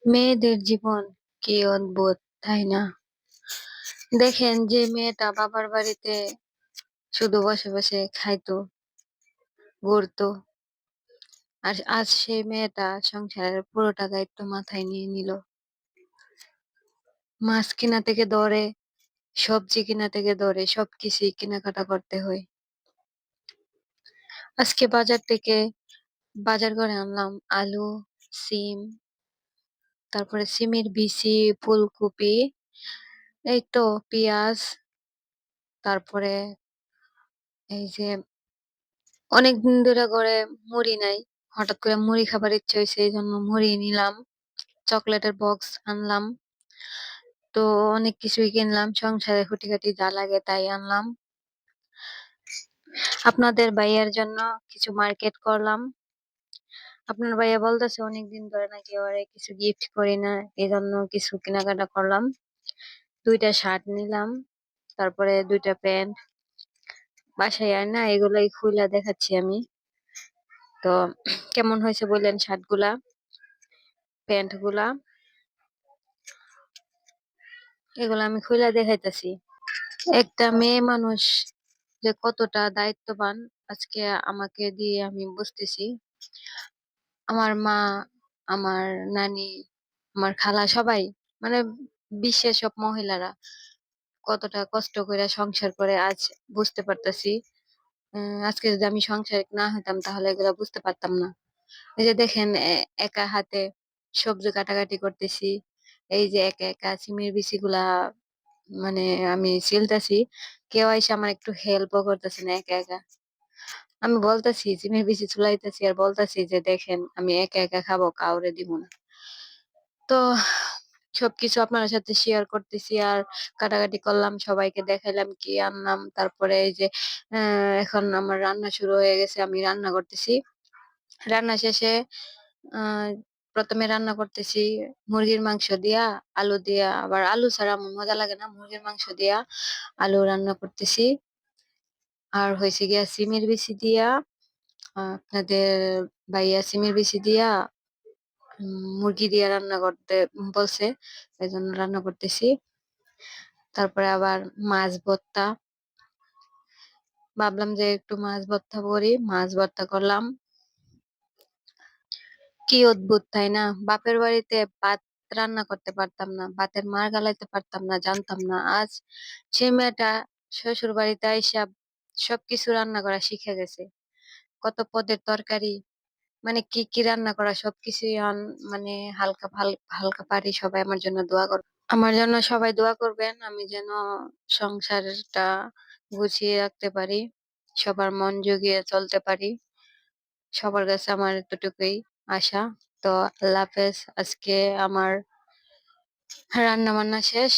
মেয়েদের জীবন কি অদ্ভুত, তাই না? দেখেন যে মেয়েটা বাবার বাড়িতে শুধু বসে বসে খাইতো, ঘুরতো, আর আজ সেই মেয়েটা সংসারের পুরোটা দায়িত্ব মাথায় নিয়ে নিল। মাছ কিনা থেকে ধরে সবজি কিনা থেকে ধরে সবকিছুই কেনাকাটা করতে হয়। আজকে বাজার থেকে বাজার করে আনলাম আলু, সিম, তারপরে সিমের বিচি, ফুলকপি, এই তো পেঁয়াজ, তারপরে এই যে অনেকদিন ধরে করে মুড়ি নাই, হঠাৎ করে মুড়ি খাবার ইচ্ছে হয়েছে, এই জন্য মুড়ি নিলাম। চকলেটের বক্স আনলাম। তো অনেক কিছুই কিনলাম, সংসারে খুঁটিনাটি যা লাগে তাই আনলাম। আপনাদের ভাইয়ের জন্য কিছু মার্কেট করলাম। আপনার ভাইয়া বলতেছে অনেকদিন ধরে নাকি ওরে কিছু গিফট করি না, এই জন্য কিছু কেনাকাটা করলাম। 2টা শার্ট নিলাম, তারপরে 2টা প্যান্ট। বাসায় আর না এগুলাই খুইলা দেখাচ্ছি আমি। তো কেমন হয়েছে বললেন শার্ট গুলা, প্যান্ট গুলা? এগুলো আমি খুইলা দেখাইতেছি। একটা মেয়ে মানুষ যে কতটা দায়িত্ববান আজকে আমাকে দিয়ে আমি বুঝতেছি। আমার মা, আমার নানি, আমার খালা সবাই, মানে বিশ্বের সব মহিলারা কতটা কষ্ট করে সংসার করে আজ বুঝতে পারতেছি। আজকে যদি আমি সংসার না হইতাম তাহলে এগুলো বুঝতে পারতাম না। এই যে দেখেন, একা হাতে সবজি কাটাকাটি করতেছি। এই যে একা একা সিমের বিচি গুলা মানে আমি ছিলতাছি। কেউ এসে আমার একটু হেল্পও করতেছে না, একা একা আমি বলতাছি সিমের বিচি চুলাইতেছি আর বলতাছি যে দেখেন আমি একা একা খাবো, কাউরে দিব না। তো সবকিছু আপনার সাথে শেয়ার করতেছি আর কাটাকাটি করলাম, সবাইকে দেখাইলাম কি আনলাম। তারপরে এই যে এখন আমার রান্না শুরু হয়ে গেছে, আমি রান্না করতেছি। রান্না শেষে আহ প্রথমে রান্না করতেছি মুরগির মাংস দিয়া, আলু দিয়া, আবার আলু ছাড়া আমার মজা লাগে না, মুরগির মাংস দিয়া আলু রান্না করতেছি। আর হয়েছে গিয়া সিমের বিচি দিয়া, আপনাদের ভাইয়া সিমের বিচি দিয়া মুরগি দিয়ে রান্না করতে বলছে, এই জন্য রান্না করতেছি। তারপরে আবার মাছ ভর্তা, ভাবলাম যে একটু মাছ ভর্তা করি, মাছ ভর্তা করলাম। কি অদ্ভুত, তাই না? বাপের বাড়িতে ভাত রান্না করতে পারতাম না, ভাতের মার গালাইতে পারতাম না, জানতাম না। আজ সেই মেয়েটা শ্বশুর বাড়িতে আইসা সবকিছু রান্না করা শিখে গেছে। কত পদের তরকারি, মানে কি কি রান্না করা সবকিছুই মানে হালকা হালকা পারি। সবাই আমার জন্য দোয়া করবেন, আমার জন্য সবাই দোয়া করবেন, আমি যেন সংসারটা গুছিয়ে রাখতে পারি, সবার মন জুগিয়ে চলতে পারি। সবার কাছে আমার এতটুকুই আশা। তো আল্লাহ হাফেজ। আজকে আমার রান্না বান্না শেষ।